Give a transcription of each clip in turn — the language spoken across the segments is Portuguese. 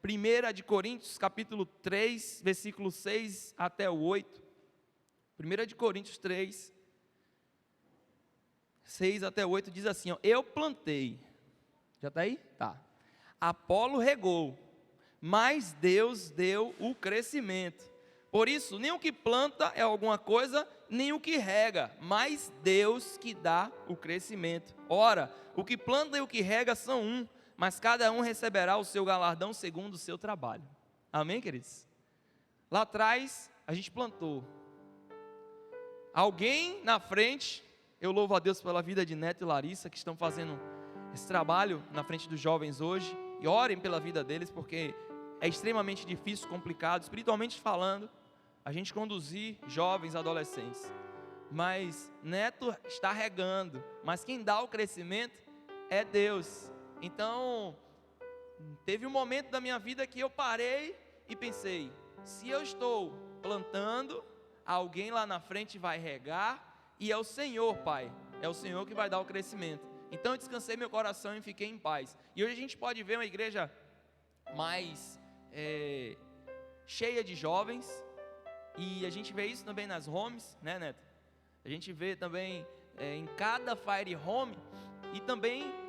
1 de Coríntios, capítulo 3, versículo 6 até o 8. 1 de Coríntios 3, 6 até o 8 diz assim, ó, eu plantei, já está aí? Tá. Apolo regou, mas Deus deu o crescimento. Por isso, nem o que planta é alguma coisa, nem o que rega, mas Deus que dá o crescimento. Ora, o que planta e o que rega são um, mas cada um receberá o seu galardão segundo o seu trabalho. Amém, queridos? Lá atrás, a gente plantou. Alguém na frente, eu louvo a Deus pela vida de Neto e Larissa, que estão fazendo esse trabalho na frente dos jovens hoje, e orem pela vida deles, porque é extremamente difícil, complicado, espiritualmente falando, a gente conduzir jovens, adolescentes. Mas Neto está regando, mas quem dá o crescimento é Deus. Então, teve um momento da minha vida que eu parei e pensei, se eu estou plantando, alguém lá na frente vai regar, e é o Senhor, Pai, é o Senhor que vai dar o crescimento. Então eu descansei meu coração e fiquei em paz. E hoje a gente pode ver uma igreja mais cheia de jovens, e a gente vê isso também nas homes, né, Neto? A gente vê também em cada Fire Home, e também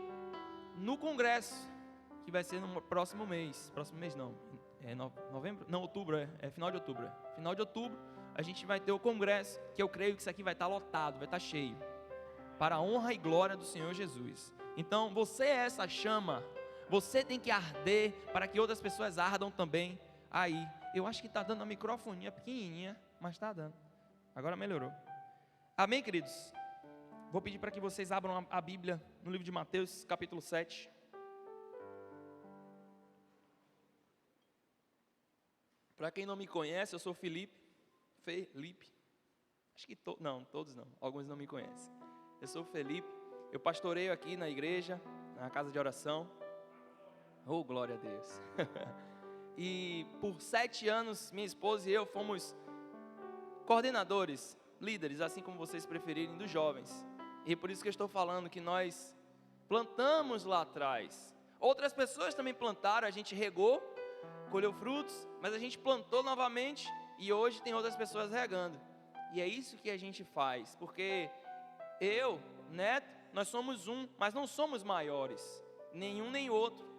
no congresso, que vai ser no próximo mês não, novembro? Não, outubro, final de outubro. Final de outubro, a gente vai ter o congresso, que eu creio que isso aqui vai estar lotado, vai estar cheio, para a honra e glória do Senhor Jesus. Então, você é essa chama, você tem que arder, para que outras pessoas ardam também. Aí, eu acho que está dando uma microfonia pequenininha, mas está dando, agora melhorou. Amém, queridos? Vou pedir para que vocês abram a Bíblia no livro de Mateus, capítulo 7. Para quem não me conhece, eu sou Felipe. Acho que todos não, alguns não me conhecem. Eu sou Felipe, eu pastoreio aqui na igreja, na casa de oração. Oh, glória a Deus. E por 7 anos, minha esposa e eu fomos coordenadores, líderes, assim como vocês preferirem, dos jovens. E por isso que eu estou falando que nós plantamos lá atrás. Outras pessoas também plantaram, a gente regou, colheu frutos, mas a gente plantou novamente e hoje tem outras pessoas regando. E é isso que a gente faz, porque eu, Neto, nós somos um, mas não somos maiores, nenhum nem outro.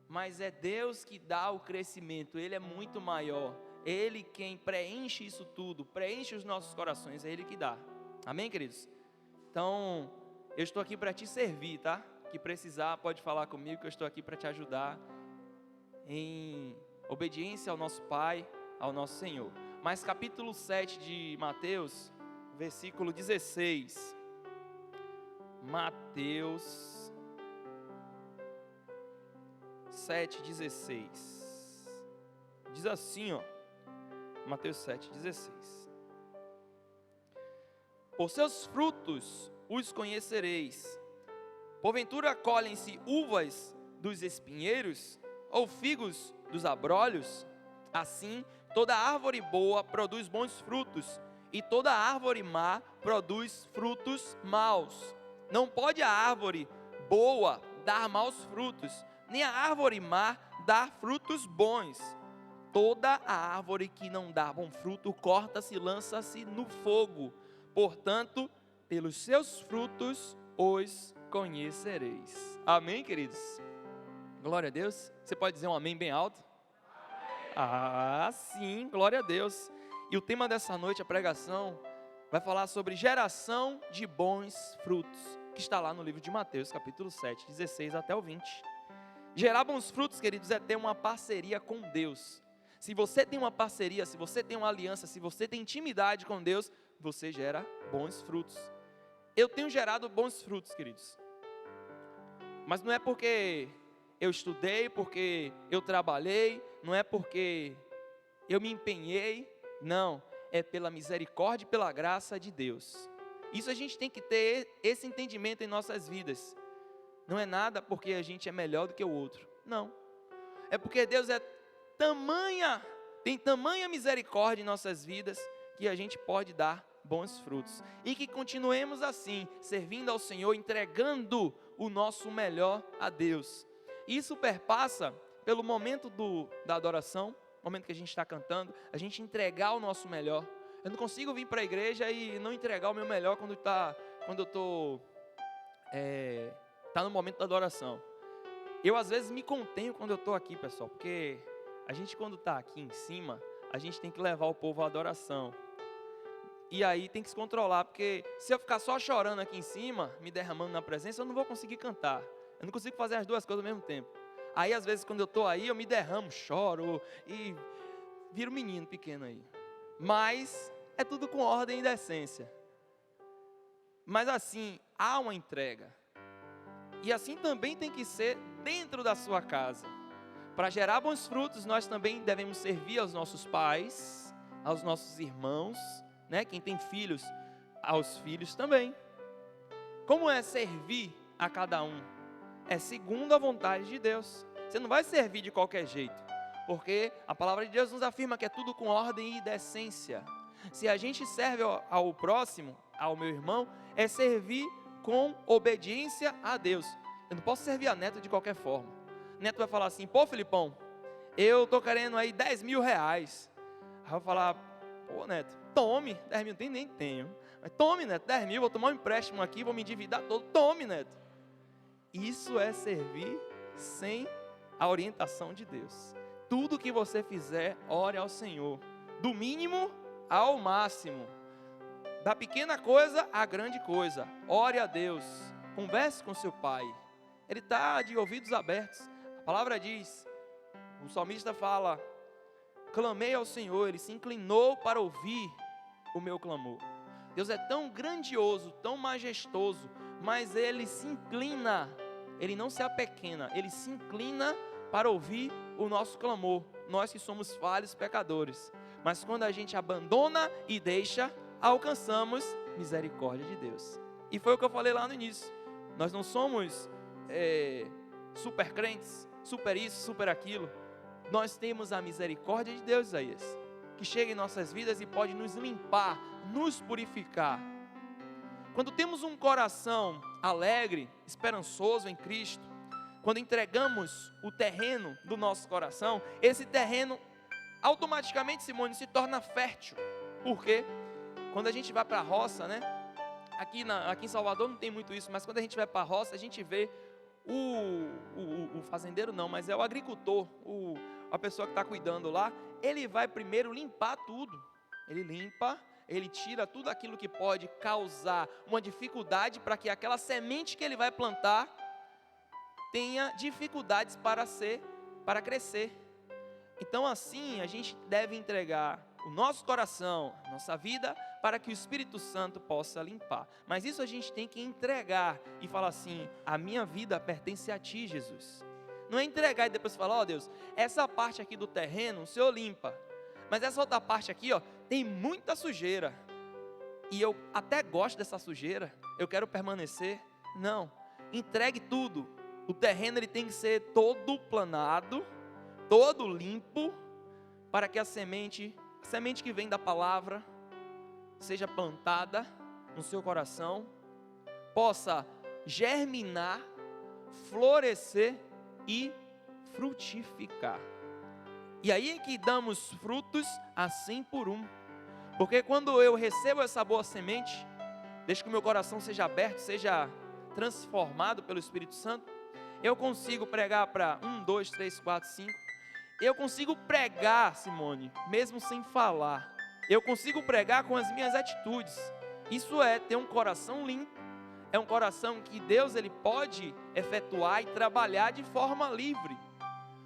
Mas é Deus que dá o crescimento, Ele é muito maior. Ele quem preenche isso tudo, preenche os nossos corações, é Ele que dá. Amém, queridos? Então, eu estou aqui para te servir, tá? Que precisar, pode falar comigo, que eu estou aqui para te ajudar em obediência ao nosso Pai, ao nosso Senhor. Mas capítulo 7 de Mateus, versículo 16. Mateus 7,16. Diz assim, ó. Mateus 7,16. Por seus frutos os conhecereis. Porventura colhem-se uvas dos espinheiros, ou figos dos abrolhos? Assim, toda árvore boa produz bons frutos, e toda árvore má produz frutos maus. Não pode a árvore boa dar maus frutos, nem a árvore má dar frutos bons. Toda a árvore que não dá bom fruto, corta-se e lança-se no fogo. Portanto, pelos seus frutos os conhecereis. Amém, queridos? Glória a Deus. Você pode dizer um amém bem alto? Ah, sim, glória a Deus. E o tema dessa noite, a pregação, vai falar sobre geração de bons frutos, que está lá no livro de Mateus, capítulo 7, 16 até o 20. Gerar bons frutos, queridos, é ter uma parceria com Deus. Se você tem uma parceria, se você tem uma aliança, se você tem intimidade com Deus, você gera bons frutos. Eu tenho gerado bons frutos, queridos. Mas não é porque eu estudei, porque eu trabalhei, não é porque eu me empenhei, não. É pela misericórdia e pela graça de Deus. Isso a gente tem que ter esse entendimento em nossas vidas. Não é nada porque a gente é melhor do que o outro, não. É porque Deus tem tamanha misericórdia em nossas vidas, que a gente pode dar bons frutos. E que continuemos assim, servindo ao Senhor, entregando o nosso melhor a Deus. Isso perpassa pelo momento da adoração, momento que a gente está cantando, a gente entregar o nosso melhor. Eu não consigo vir para a igreja e não entregar o meu melhor quando eu estou no momento da adoração. Eu às vezes me contenho quando eu estou aqui, pessoal, porque a gente quando está aqui em cima, a gente tem que levar o povo à adoração. E aí tem que se controlar, porque se eu ficar só chorando aqui em cima, me derramando na presença, eu não vou conseguir cantar. Eu não consigo fazer as duas coisas ao mesmo tempo. Aí às vezes quando eu estou aí, eu me derramo, choro e viro um menino pequeno aí. Mas é tudo com ordem e decência. Mas assim, há uma entrega. E assim também tem que ser dentro da sua casa. Para gerar bons frutos, nós também devemos servir aos nossos pais, aos nossos irmãos, né? Quem tem filhos, aos filhos também. Como é servir a cada um? É segundo a vontade de Deus. Você não vai servir de qualquer jeito, porque a palavra de Deus nos afirma que é tudo com ordem e decência. Se a gente serve ao próximo, ao meu irmão, é servir com obediência a Deus. Eu não posso servir a Neto de qualquer forma. Neto vai falar assim: pô, Filipão, eu tô querendo aí 10 mil reais. Aí eu vou falar: pô, Neto, tome, 10 mil, nem tenho. Mas tome, Neto, 10 mil, vou tomar um empréstimo aqui, vou me endividar todo. Tome, Neto. Isso é servir sem a orientação de Deus. Tudo que você fizer, ore ao Senhor. Do mínimo ao máximo. Da pequena coisa à grande coisa. Ore a Deus. Converse com seu pai. Ele está de ouvidos abertos. A palavra diz, o salmista fala: clamei ao Senhor, Ele se inclinou para ouvir o meu clamor. Deus é tão grandioso, tão majestoso, mas Ele se inclina, Ele não se apequena, Ele se inclina para ouvir o nosso clamor. Nós que somos falhos pecadores, mas quando a gente abandona e deixa, alcançamos misericórdia de Deus. E foi o que eu falei lá no início. Nós não somos super crentes, super isso, super aquilo. Nós temos a misericórdia de Deus, Isaías, que chega em nossas vidas e pode nos limpar, nos purificar. Quando temos um coração alegre, esperançoso em Cristo, quando entregamos o terreno do nosso coração, esse terreno automaticamente, Simone, se torna fértil. Por quê? Quando a gente vai para a roça, né? Aqui em Salvador não tem muito isso, mas quando a gente vai para a roça, a gente vê o fazendeiro não, mas é o agricultor, a pessoa que está cuidando lá, ele vai primeiro limpar tudo. Ele limpa, ele tira tudo aquilo que pode causar uma dificuldade para que aquela semente que ele vai plantar tenha dificuldades para crescer. Então assim, a gente deve entregar o nosso coração, nossa vida, para que o Espírito Santo possa limpar. Mas isso a gente tem que entregar e falar assim: a minha vida pertence a Ti, Jesus. Não é entregar e depois falar: ó Deus, essa parte aqui do terreno o Senhor limpa, mas essa outra parte aqui, ó, tem muita sujeira, e eu até gosto dessa sujeira, eu quero permanecer. Não, entregue tudo. O terreno ele tem que ser todo planado, todo limpo, para que a semente que vem da palavra seja plantada no seu coração, possa germinar, florescer e frutificar. E aí é que damos frutos assim por um. Porque quando eu recebo essa boa semente, deixo que o meu coração seja aberto, seja transformado pelo Espírito Santo, eu consigo pregar para 1, 2, 3, 4, 5. Eu consigo pregar, Simone, mesmo sem falar. Eu consigo pregar com as minhas atitudes. Isso é ter um coração limpo. É um coração que Deus ele pode efetuar e trabalhar de forma livre.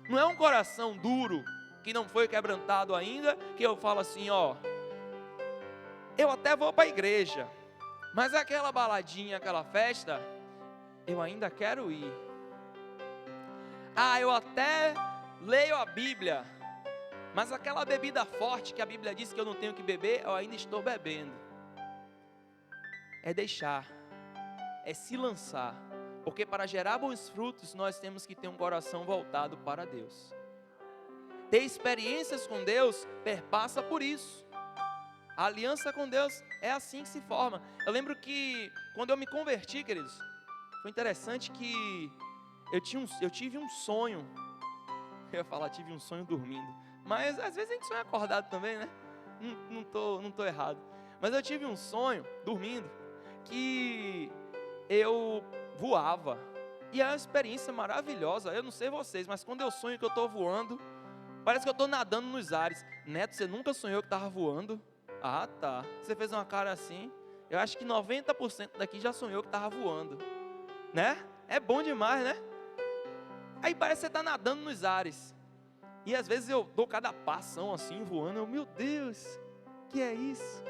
Não é um coração duro, que não foi quebrantado ainda, que eu falo assim, ó, eu até vou para a igreja, mas aquela baladinha, aquela festa, eu ainda quero ir. Ah, eu até leio a Bíblia, mas aquela bebida forte que a Bíblia diz que eu não tenho que beber, eu ainda estou bebendo. É deixar, é se lançar, porque para gerar bons frutos, nós temos que ter um coração voltado para Deus. Ter experiências com Deus perpassa por isso. A aliança com Deus é assim que se forma. Eu lembro que quando eu me converti, queridos, foi interessante que eu tive um sonho. Eu ia falar, tive um sonho dormindo. Mas às vezes a gente sonha acordado também, né? Não tô errado. Mas eu tive um sonho dormindo que eu voava. E é uma experiência maravilhosa. Eu não sei vocês, mas quando eu sonho que eu estou voando, parece que eu estou nadando nos ares. Neto, você nunca sonhou que estava voando? Ah, tá. Você fez uma cara assim. Eu acho que 90% daqui já sonhou que estava voando. Né? É bom demais, né? Aí parece que você está nadando nos ares. E às vezes eu dou cada passão assim, voando. Eu, meu Deus, que é isso?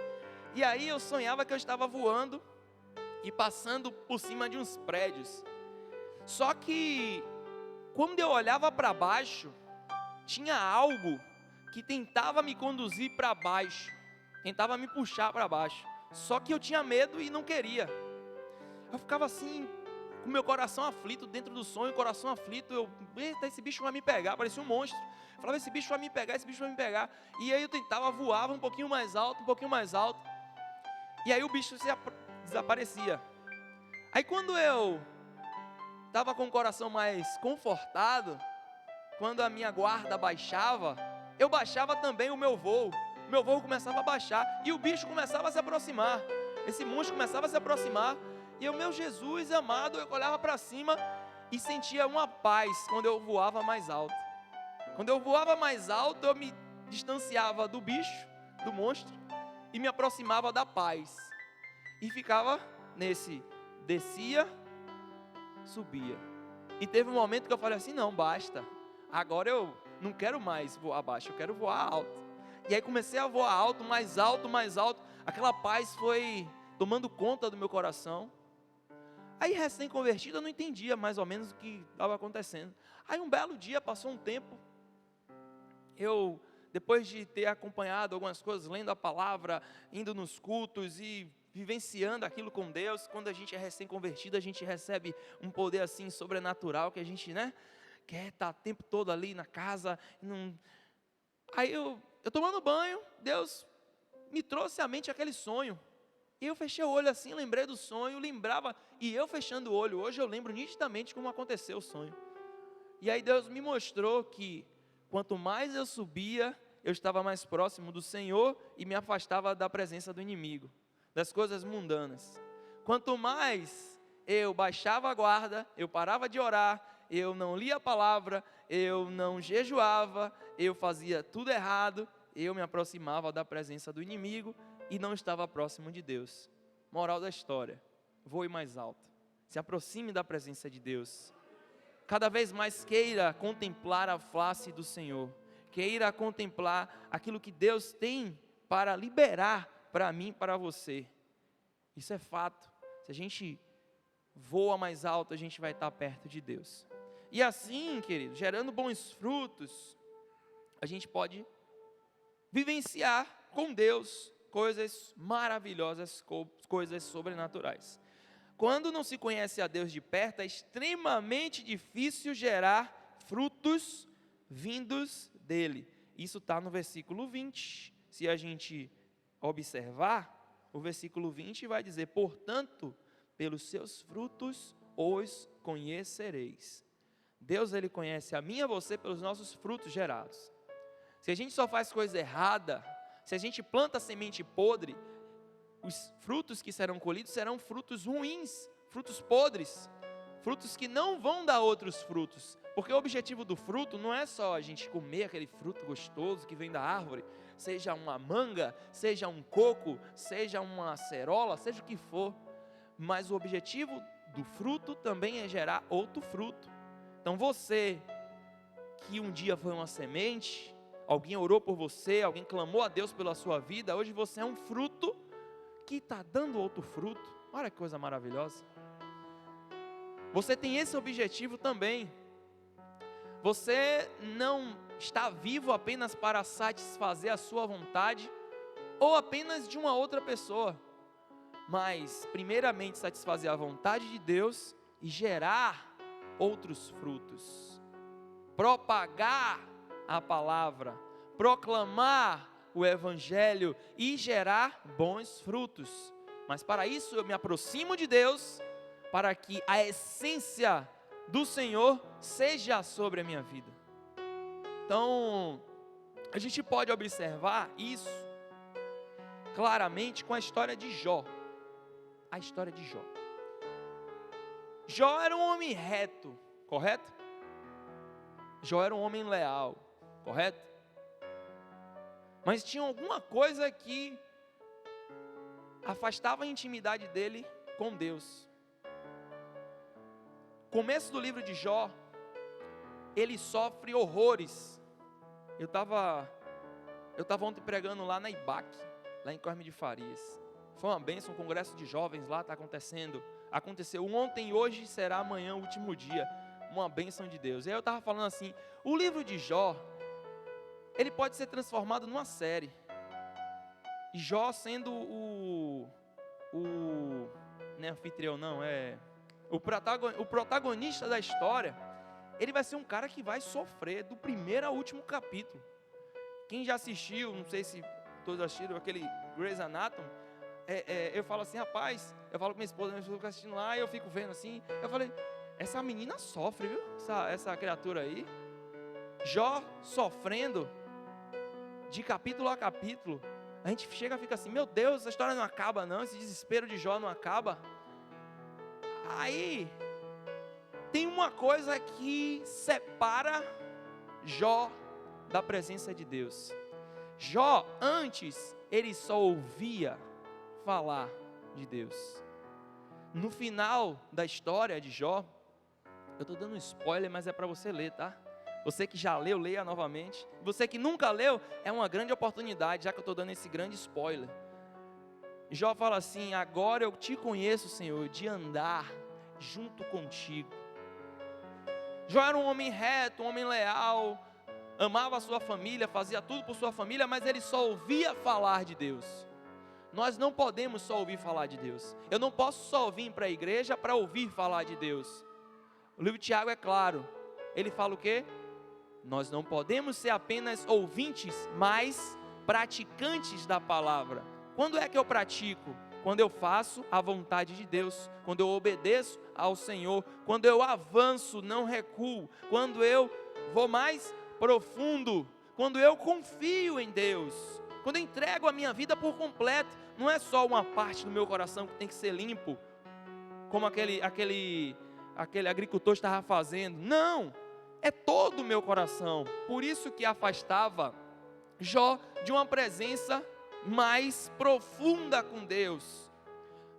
E aí eu sonhava que eu estava voando e passando por cima de uns prédios. Só que quando eu olhava para baixo, tinha algo que tentava me conduzir para baixo, tentava me puxar para baixo. Só que eu tinha medo e não queria. Eu ficava assim, com meu coração aflito, dentro do sonho, coração aflito. Eu, eita, esse bicho vai me pegar, parecia um monstro. Eu falava, esse bicho vai me pegar, esse bicho vai me pegar. E aí eu tentava, voava um pouquinho mais alto, um pouquinho mais alto. E aí o bicho desaparecia. Aí quando eu estava com o coração mais confortado, quando a minha guarda baixava, eu baixava também o meu voo. O meu voo começava a baixar e o bicho começava a se aproximar. Esse monstro começava a se aproximar. E eu, meu Jesus amado, eu olhava para cima e sentia uma paz quando eu voava mais alto. Quando eu voava mais alto, eu me distanciava do bicho, do monstro, e me aproximava da paz. E ficava nesse, descia, subia. E teve um momento que eu falei assim, não, basta. Agora eu não quero mais voar baixo, eu quero voar alto. E aí comecei a voar alto, mais alto, mais alto. Aquela paz foi tomando conta do meu coração. Aí recém-convertido eu não entendia mais ou menos o que estava acontecendo. Aí um belo dia, passou um tempo, eu, depois de ter acompanhado algumas coisas, lendo a palavra, indo nos cultos e vivenciando aquilo com Deus, quando a gente é recém-convertido, a gente recebe um poder assim sobrenatural, que a gente, né, quer estar o tempo todo ali na casa. Aí eu tomando banho, Deus me trouxe à mente aquele sonho. E eu fechei o olho assim, lembrei do sonho, lembrava, e eu fechando o olho, hoje eu lembro nitidamente como aconteceu o sonho. E aí Deus me mostrou que quanto mais eu subia, eu estava mais próximo do Senhor e me afastava da presença do inimigo, das coisas mundanas. Quanto mais eu baixava a guarda, eu parava de orar, eu não lia a palavra, eu não jejuava, eu fazia tudo errado, eu me aproximava da presença do inimigo e não estava próximo de Deus. Moral da história, voe mais alto, se aproxime da presença de Deus. Cada vez mais queira contemplar a face do Senhor, queira contemplar aquilo que Deus tem para liberar para mim e para você. Isso é fato. Se a gente voa mais alto, a gente vai estar perto de Deus. E assim, querido, gerando bons frutos, a gente pode vivenciar com Deus coisas maravilhosas, coisas sobrenaturais. Quando não se conhece a Deus de perto, é extremamente difícil gerar frutos vindos dele. Isso está no versículo 20. Se a gente observar, o versículo 20 vai dizer, portanto, pelos seus frutos os conhecereis. Deus, ele conhece a mim e a você pelos nossos frutos gerados. Se a gente só faz coisa errada, se a gente planta semente podre, os frutos que serão colhidos serão frutos ruins, frutos podres, frutos que não vão dar outros frutos, porque o objetivo do fruto não é só a gente comer aquele fruto gostoso que vem da árvore, seja uma manga, seja um coco, seja uma acerola, seja o que for, mas o objetivo do fruto também é gerar outro fruto. Então você, que um dia foi uma semente, alguém orou por você, alguém clamou a Deus pela sua vida, hoje você é um fruto que está dando outro fruto. Olha que coisa maravilhosa. Você tem esse objetivo também. Você não está vivo apenas para satisfazer a sua vontade ou apenas de uma outra pessoa, mas primeiramente satisfazer a vontade de Deus e gerar outros frutos, propagar a palavra, proclamar o evangelho e gerar bons frutos. Mas para isso eu me aproximo de Deus, para que a essência do Senhor seja sobre a minha vida. Então, a gente pode observar isso claramente com a história de Jó. A história de Jó. Jó era um homem reto, correto? Jó era um homem leal, correto? Mas tinha alguma coisa que afastava a intimidade dele com Deus. Começo do livro de Jó, ele sofre horrores. Eu estava ontem pregando lá na IBAC, lá em Cosme de Farias. Foi uma bênção, um congresso de jovens lá, está acontecendo. Aconteceu ontem e hoje será amanhã, o último dia. Uma bênção de Deus. E aí eu estava falando assim, o livro de Jó, ele pode ser transformado numa série. E Jó sendo não é anfitrião não, é o protagonista da história. Ele vai ser um cara que vai sofrer do primeiro ao último capítulo. Quem já assistiu, não sei se todos assistiram aquele Grey's Anatomy, eu falo assim, rapaz, eu falo com minha esposa fica assistindo lá, e eu fico vendo assim, eu falei, essa menina sofre, viu, essa criatura aí. Jó sofrendo de capítulo a capítulo. A gente chega e fica assim, meu Deus, essa história não acaba não, esse desespero de Jó não acaba. Aí tem uma coisa que separa Jó da presença de Deus. Jó, antes, ele só ouvia falar de Deus. No final da história de Jó, eu estou dando um spoiler, mas é para você ler, tá? Você que já leu, leia novamente. Você que nunca leu, é uma grande oportunidade, já que eu estou dando esse grande spoiler. Jó fala assim, agora eu te conheço, Senhor, de andar junto contigo. Jó era um homem reto, um homem leal, amava a sua família, fazia tudo por sua família, mas ele só ouvia falar de Deus. Nós não podemos só ouvir falar de Deus. Eu não posso só vir para a igreja para ouvir falar de Deus. O livro de Tiago é claro. Ele fala o quê? Nós não podemos ser apenas ouvintes, mas praticantes da palavra. Quando é que eu pratico? Quando eu faço a vontade de Deus, quando eu obedeço ao Senhor, quando eu avanço, não recuo, quando eu vou mais profundo, quando eu confio em Deus, quando eu entrego a minha vida por completo. Não é só uma parte do meu coração que tem que ser limpo, como aquele agricultor estava fazendo. Não, é todo o meu coração. Por isso que afastava Jó de uma presença mais profunda com Deus.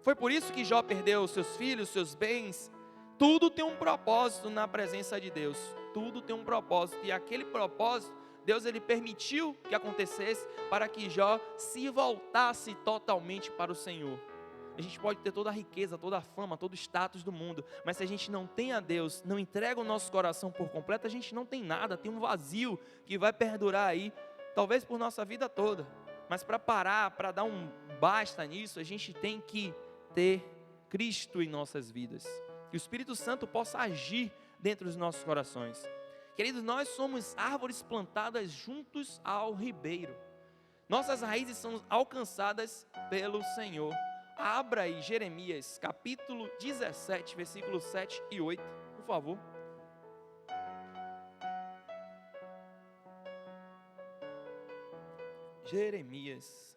Foi por isso que Jó perdeu seus filhos, seus bens. Tudo tem um propósito na presença de Deus. Tudo tem um propósito. E aquele propósito, Deus ele permitiu que acontecesse para que Jó se voltasse totalmente para o Senhor. A gente pode ter toda a riqueza, toda a fama, todo o status do mundo, mas se a gente não tem a Deus, não entrega o nosso coração por completo, a gente não tem nada, tem um vazio que vai perdurar aí, talvez por nossa vida toda. Mas para parar, para dar um basta nisso, a gente tem que ter Cristo em nossas vidas. Que o Espírito Santo possa agir dentro dos nossos corações. Queridos, nós somos árvores plantadas juntos ao ribeiro. Nossas raízes são alcançadas pelo Senhor. Abra aí Jeremias, capítulo 17, versículos 7 e 8, por favor. Jeremias.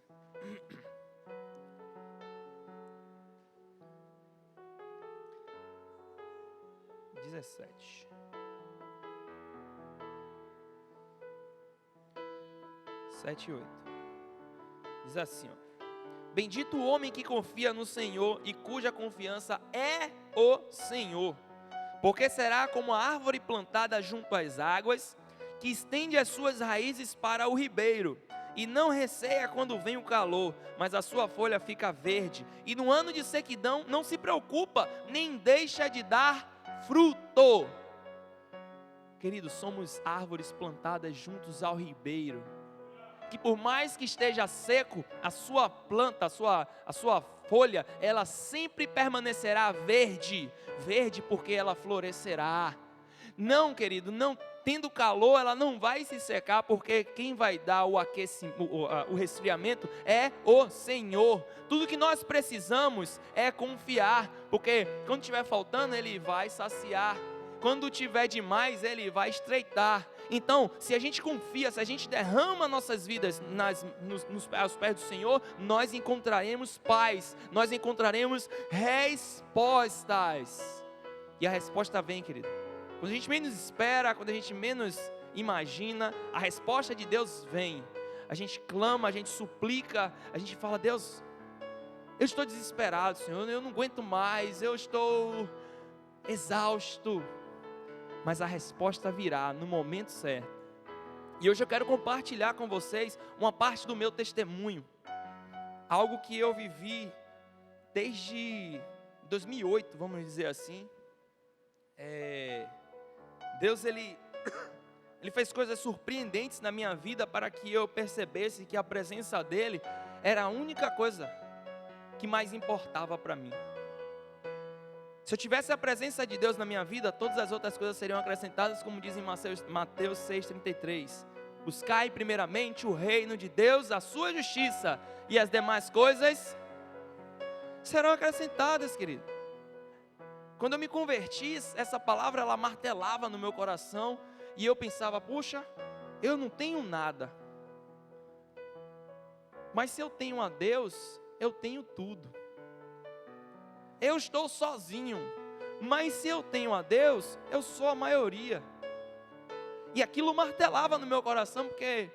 Sete e 8. Diz assim, ó. Bendito o homem que confia no Senhor e cuja confiança é o Senhor, porque será como a árvore plantada junto às águas, que estende as suas raízes para o ribeiro, e não receia quando vem o calor, mas a sua folha fica verde, e no ano de sequidão não se preocupa, nem deixa de dar fruto. Queridos, somos árvores plantadas juntos ao ribeiro, que por mais que esteja seco, a sua planta, a sua folha, ela sempre permanecerá verde, verde porque ela florescerá. Não, querido, não tendo calor, ela não vai se secar, porque quem vai dar o resfriamento é o Senhor. Tudo que nós precisamos é confiar, porque quando estiver faltando, Ele vai saciar. Quando tiver demais, Ele vai estreitar. Então, se a gente confia, se a gente derrama nossas vidas aos pés do Senhor, nós encontraremos paz, nós encontraremos respostas. E a resposta vem, querido. Quando a gente menos espera, quando a gente menos imagina, a resposta de Deus vem. A gente clama, a gente suplica, a gente fala: Deus, eu estou desesperado, Senhor, eu não aguento mais, eu estou exausto. Mas a resposta virá no momento certo. E hoje eu quero compartilhar com vocês uma parte do meu testemunho. Algo que eu vivi desde 2008, vamos dizer assim. Deus, Ele fez coisas surpreendentes na minha vida para que eu percebesse que a presença dEle era a única coisa que mais importava para mim. Se eu tivesse a presença de Deus na minha vida, todas as outras coisas seriam acrescentadas, como diz em Mateus 6,33. Buscai primeiramente o reino de Deus, a sua justiça, e as demais coisas serão acrescentadas, querido. Quando eu me converti, essa palavra ela martelava no meu coração, e eu pensava: puxa, eu não tenho nada, mas se eu tenho a Deus, eu tenho tudo. Eu estou sozinho, mas se eu tenho a Deus, eu sou a maioria. E aquilo martelava no meu coração, porque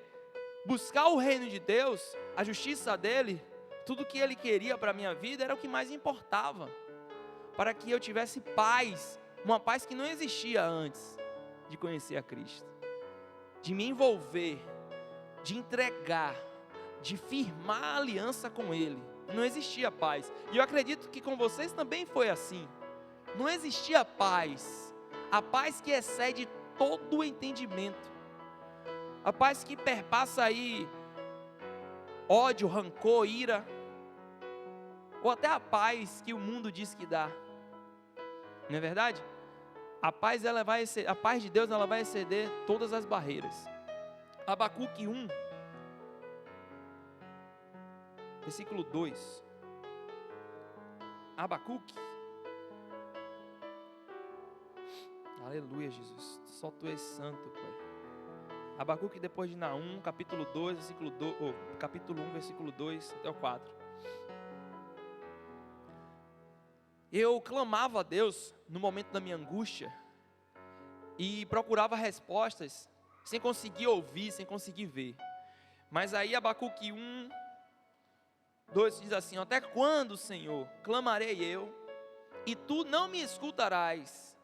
buscar o reino de Deus, a justiça dEle, tudo que Ele queria para a minha vida era o que mais importava, para que eu tivesse paz, uma paz que não existia antes de conhecer a Cristo, de me envolver, de entregar, de firmar a aliança com Ele. Não existia paz, e eu acredito que com vocês também foi assim. Não existia paz, a paz que excede todo o entendimento, a paz que perpassa aí ódio, rancor, ira, ou até a paz que o mundo diz que dá. Não é verdade? A paz de Deus ela vai exceder todas as barreiras. Abacuque 1, versículo 2. Abacuque. Aleluia, Jesus. Só Tu és santo, Pai. Abacuque depois de Naum, capítulo 2, capítulo 1, versículo 2 até o 4. Eu clamava a Deus no momento da minha angústia e procurava respostas sem conseguir ouvir, sem conseguir ver. Mas aí Abacuque 1, 2 diz assim: até quando, Senhor, clamarei eu, e Tu não me escutarás?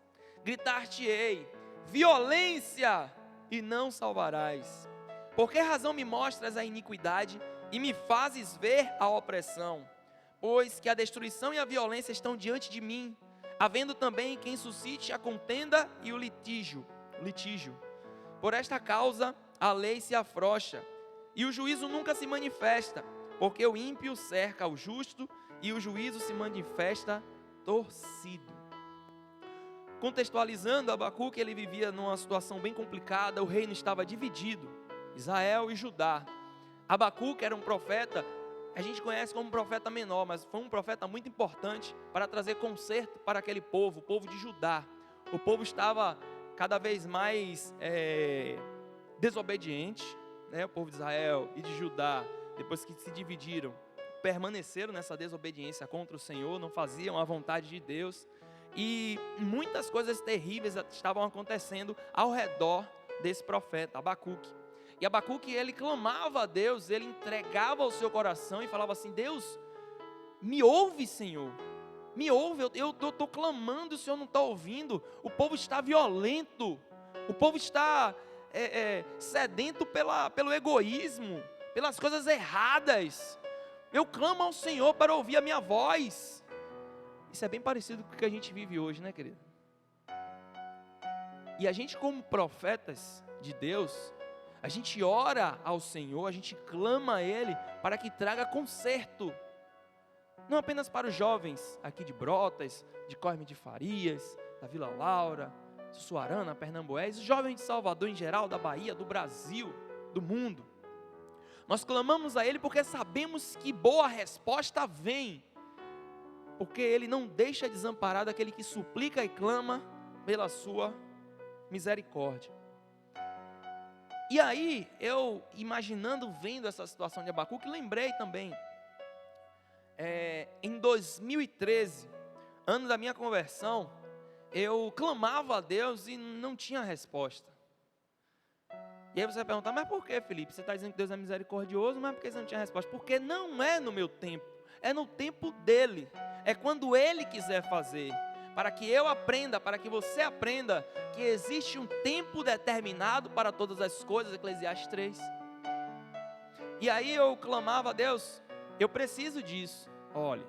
Gritar-te-ei, violência, e não salvarás. Por que razão me mostras a iniquidade, e me fazes ver a opressão? Pois que a destruição e a violência estão diante de mim, havendo também quem suscite a contenda e o litígio. Por esta causa a lei se afrouxa, e o juízo nunca se manifesta, porque o ímpio cerca o justo, e o juízo se manifesta torcido. Contextualizando, Abacuque, ele vivia numa situação bem complicada, o reino estava dividido, Israel e Judá. Abacuque era um profeta, a gente conhece como um profeta menor, mas foi um profeta muito importante para trazer conserto para aquele povo, o povo de Judá. O povo estava cada vez mais desobediente, né? O povo de Israel e de Judá, depois que se dividiram, permaneceram nessa desobediência contra o Senhor, não faziam a vontade de Deus, e muitas coisas terríveis estavam acontecendo ao redor desse profeta, Abacuque. E Abacuque, ele clamava a Deus, ele entregava o seu coração e falava assim: Deus, me ouve, Senhor, me ouve, eu estou clamando, o Senhor não está ouvindo, o povo está violento, o povo está sedento pelo egoísmo, pelas coisas erradas, eu clamo ao Senhor para ouvir a minha voz. Isso é bem parecido com o que a gente vive hoje, né, querido? E a gente, como profetas de Deus, a gente ora ao Senhor, a gente clama a Ele para que traga conserto, não apenas para os jovens aqui de Brotas, de Cosme de Farias, da Vila Laura, Sussuarana, Pernambués, os jovens de Salvador em geral, da Bahia, do Brasil, do mundo. Nós clamamos a Ele porque sabemos que boa resposta vem, porque Ele não deixa desamparado aquele que suplica e clama pela sua misericórdia. E aí, eu imaginando, vendo essa situação de Abacuque, lembrei também, em 2013, ano da minha conversão, eu clamava a Deus e não tinha resposta. E aí você vai perguntar, mas por que, Felipe? Você está dizendo que Deus é misericordioso, mas por que você não tinha resposta? Porque não é no meu tempo, é no tempo dEle, é quando Ele quiser fazer. Para que eu aprenda, para que você aprenda que existe um tempo determinado para todas as coisas, Eclesiastes 3. E aí eu clamava a Deus, eu preciso disso. Olha,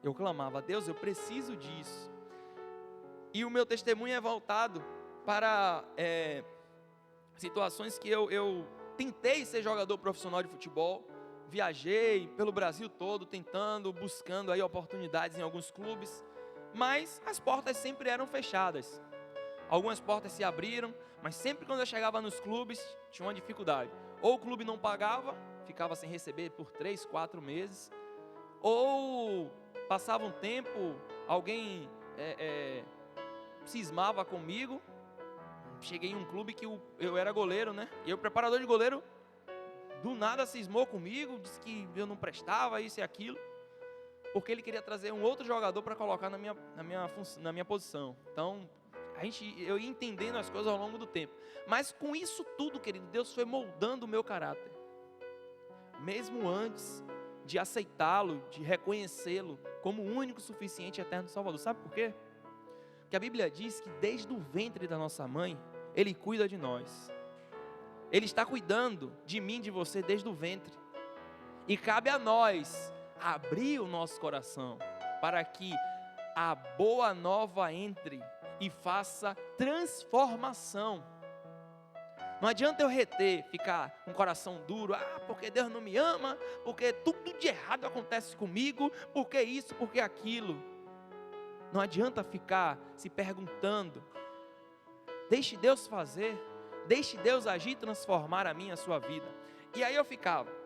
eu clamava a Deus, eu preciso disso. E o meu testemunho é voltado para situações que eu tentei ser jogador profissional de futebol, viajei pelo Brasil todo, tentando, buscando aí oportunidades em alguns clubes, mas as portas sempre eram fechadas. Algumas portas se abriram, mas sempre quando eu chegava nos clubes, tinha uma dificuldade. Ou o clube não pagava, ficava sem receber por 3, 4 meses, ou passava um tempo, alguém cismava comigo. Cheguei em um clube que eu era goleiro, né? E o preparador de goleiro, do nada cismou comigo, disse que eu não prestava, isso e aquilo, porque ele queria trazer um outro jogador para colocar na minha posição. Então, eu ia entendendo as coisas ao longo do tempo. Mas com isso tudo, querido, Deus foi moldando o meu caráter. Mesmo antes de aceitá-lo, de reconhecê-lo como o único, suficiente e eterno Salvador. Sabe por quê? Porque a Bíblia diz que desde o ventre da nossa mãe, Ele cuida de nós. Ele está cuidando de mim, de você, desde o ventre. E cabe a nós abrir o nosso coração para que a boa nova entre e faça transformação. Não adianta eu reter, ficar com o coração duro, porque Deus não me ama, porque tudo de errado acontece comigo, porque isso, porque aquilo. Não adianta ficar se perguntando. Deixe Deus fazer, deixe Deus agir e transformar a minha, a sua vida. E aí eu ficava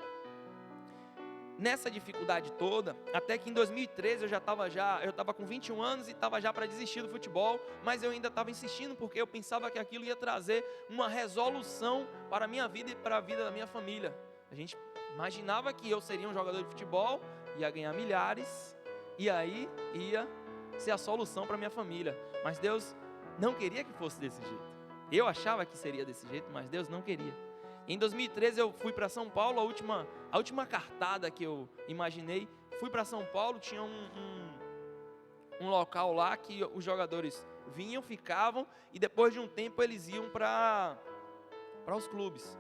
nessa dificuldade toda, até que em 2013 eu estava com 21 anos e estava já para desistir do futebol, mas eu ainda estava insistindo porque eu pensava que aquilo ia trazer uma resolução para a minha vida e para a vida da minha família. A gente imaginava que eu seria um jogador de futebol, ia ganhar milhares, e aí ia ser a solução para a minha família. Mas Deus não queria que fosse desse jeito. Eu achava que seria desse jeito, mas Deus não queria. Em 2013 eu fui para São Paulo, a última cartada que eu imaginei, fui para São Paulo, tinha um local lá que os jogadores vinham, ficavam, e depois de um tempo eles iam para os clubes.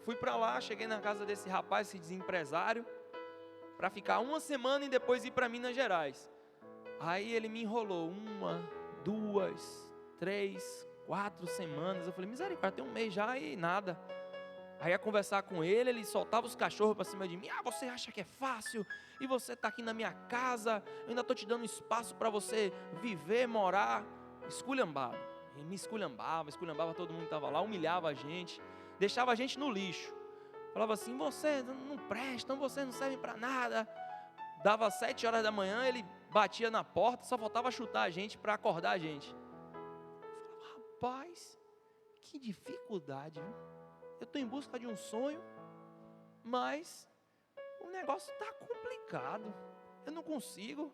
Fui para lá, cheguei na casa desse rapaz, esse desempresário, para ficar uma semana e depois ir para Minas Gerais. Aí ele me enrolou 1, 2, 3, 4 semanas, eu falei, misericórdia, tem um mês já e nada. Aí ia conversar com ele, ele soltava os cachorros para cima de mim, você acha que é fácil? E você está aqui na minha casa, eu ainda estou te dando espaço para você viver, morar. Esculhambado, ele me esculhambava todo mundo que estava lá, humilhava a gente, deixava a gente no lixo. Falava assim, você não presta, você não serve para nada. Dava 7 horas da manhã, ele batia na porta, só faltava chutar a gente para acordar a gente. Eu falava, rapaz, que dificuldade, viu? Eu estou em busca de um sonho, mas o negócio está complicado, eu não consigo.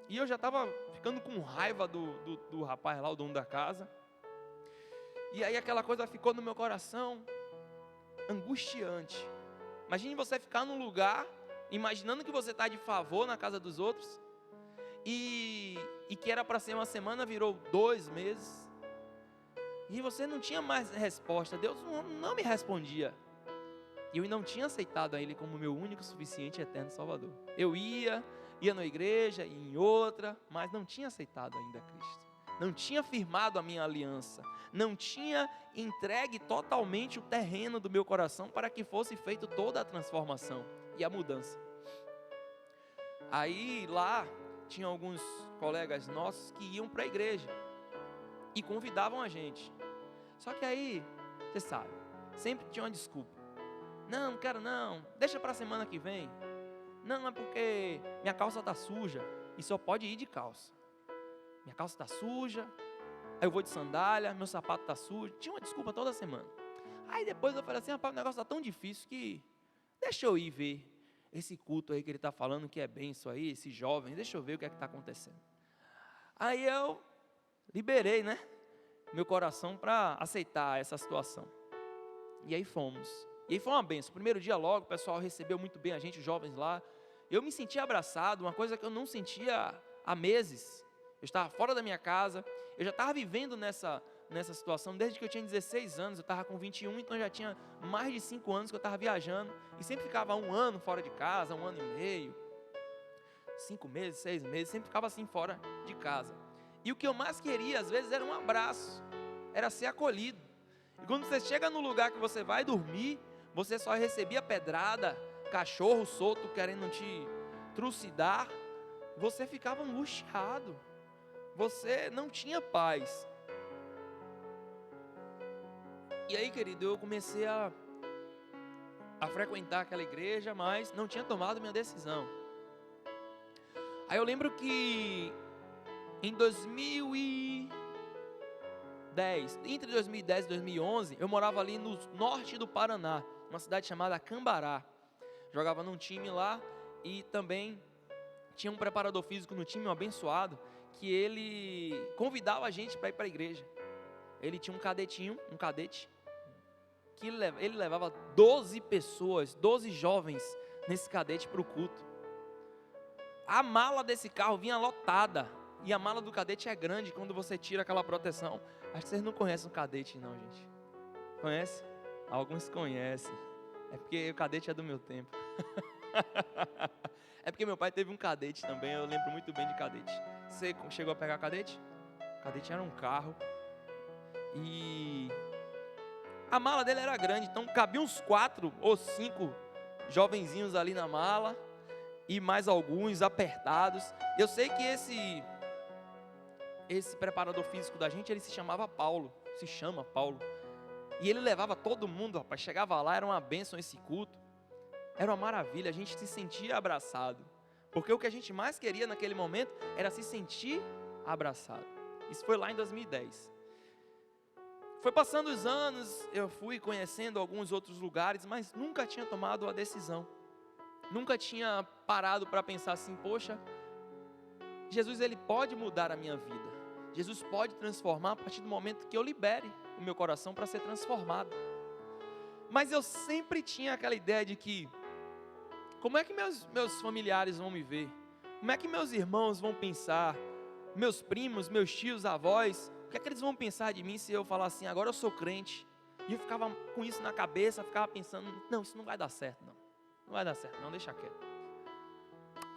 E eu já estava ficando com raiva do rapaz lá, o dono da casa. E aí aquela coisa ficou no meu coração, angustiante. Imagine você ficar num lugar, imaginando que você está de favor na casa dos outros, e que era para ser uma semana, virou 2 meses. E você não tinha mais resposta, Deus não me respondia. E eu não tinha aceitado a Ele como meu único, suficiente e eterno Salvador. Eu ia na igreja, ia em outra, mas não tinha aceitado ainda Cristo. Não tinha firmado a minha aliança. Não tinha entregue totalmente o terreno do meu coração para que fosse feita toda a transformação e a mudança. Aí lá, tinha alguns colegas nossos que iam para a igreja e convidavam a gente. Só que aí, você sabe, sempre tinha uma desculpa. Não quero não, deixa para a semana que vem. Não, é porque minha calça está suja e só pode ir de calça. Minha calça está suja, aí eu vou de sandália, meu sapato está sujo. Tinha uma desculpa toda semana. Aí depois eu falei assim, rapaz, o negócio está tão difícil que deixa eu ir ver esse culto aí que ele está falando que é bem isso aí, esses jovens, deixa eu ver o que é que está acontecendo. Aí eu liberei, né, meu coração para aceitar essa situação. E aí fomos. E aí foi uma benção. Primeiro dia logo, o pessoal recebeu muito bem a gente, os jovens lá. Eu me senti abraçado, uma coisa que eu não sentia há meses. Eu estava fora da minha casa, eu já estava vivendo nessa situação desde que eu tinha 16 anos, eu estava com 21, então já tinha mais de 5 anos que eu estava viajando, e sempre ficava 1 ano fora de casa, 1 ano e meio, 5 meses, 6 meses, sempre ficava assim fora de casa. E o que eu mais queria às vezes era um abraço, era ser acolhido. E quando você chega no lugar que você vai dormir, você só recebia pedrada, cachorro solto querendo te trucidar, você ficava angustiado, você não tinha paz. E aí, querido, eu comecei a frequentar aquela igreja, mas não tinha tomado minha decisão. Aí eu lembro que em 2010, entre 2010 e 2011, eu morava ali no norte do Paraná, uma cidade chamada Cambará. Jogava num time lá e também tinha um preparador físico no time, um abençoado, que ele convidava a gente para ir para a igreja. Ele tinha um cadete, que ele levava 12 pessoas, 12 jovens nesse cadete para o culto. A mala desse carro vinha lotada, e a mala do cadete é grande quando você tira aquela proteção. Acho que vocês não conhecem o cadete não, gente. Conhece? Alguns conhecem. É porque o cadete é do meu tempo. É porque meu pai teve um cadete também, eu lembro muito bem de cadete. Você chegou a pegar cadete? Cadete era um carro. E a mala dele era grande, então cabia uns 4 ou 5 jovenzinhos ali na mala. E mais alguns apertados. Eu sei que esse preparador físico da gente, ele se chama Paulo. E ele levava todo mundo, rapaz. Chegava lá, era uma bênção esse culto. Era uma maravilha, a gente se sentia abraçado. Porque o que a gente mais queria naquele momento era se sentir abraçado. Isso foi lá em 2010. Foi passando os anos, eu fui conhecendo alguns outros lugares, mas nunca tinha tomado a decisão. Nunca tinha parado para pensar assim, poxa, Jesus ele pode mudar a minha vida. Jesus pode transformar a partir do momento que eu libere o meu coração para ser transformado. Mas eu sempre tinha aquela ideia de que, como é que meus familiares vão me ver? Como é que meus irmãos vão pensar? Meus primos, meus tios, avós, o que é que eles vão pensar de mim se eu falar assim, agora eu sou crente? E eu ficava com isso na cabeça, ficava pensando, não, isso não vai dar certo não. Não vai dar certo não, deixa quieto.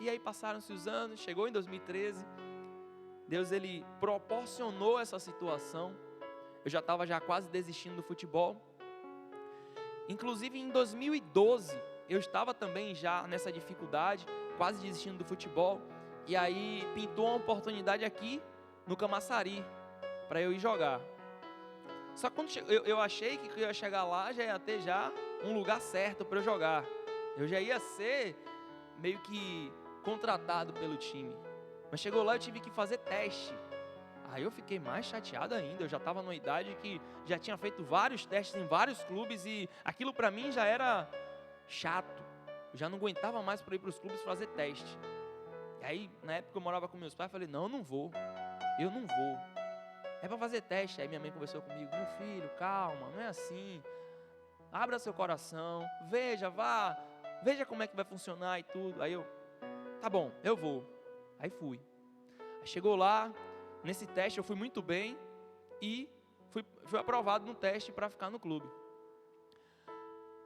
E aí passaram-se os anos, chegou em 2013, Deus ele proporcionou essa situação. Eu já estava quase desistindo do futebol. Inclusive em 2012, eu estava também já nessa dificuldade, quase desistindo do futebol. E aí pintou uma oportunidade aqui no Camaçari, para eu ir jogar. Só que quando eu achei que eu ia chegar lá, já ia ter um lugar certo para eu jogar. Eu já ia ser meio que contratado pelo time. Mas chegou lá, eu tive que fazer teste. Aí eu fiquei mais chateado ainda. Eu já estava numa idade que já tinha feito vários testes em vários clubes e aquilo para mim já era chato. Eu já não aguentava mais para ir para os clubes fazer teste. E aí, na época eu morava com meus pais, eu falei, não, eu não vou. É para fazer teste. Aí minha mãe conversou comigo, meu filho, calma, não é assim. Abra seu coração, veja como é que vai funcionar e tudo. Aí eu, tá bom, eu vou. Aí fui. Aí chegou lá, nesse teste eu fui muito bem e fui aprovado no teste para ficar no clube.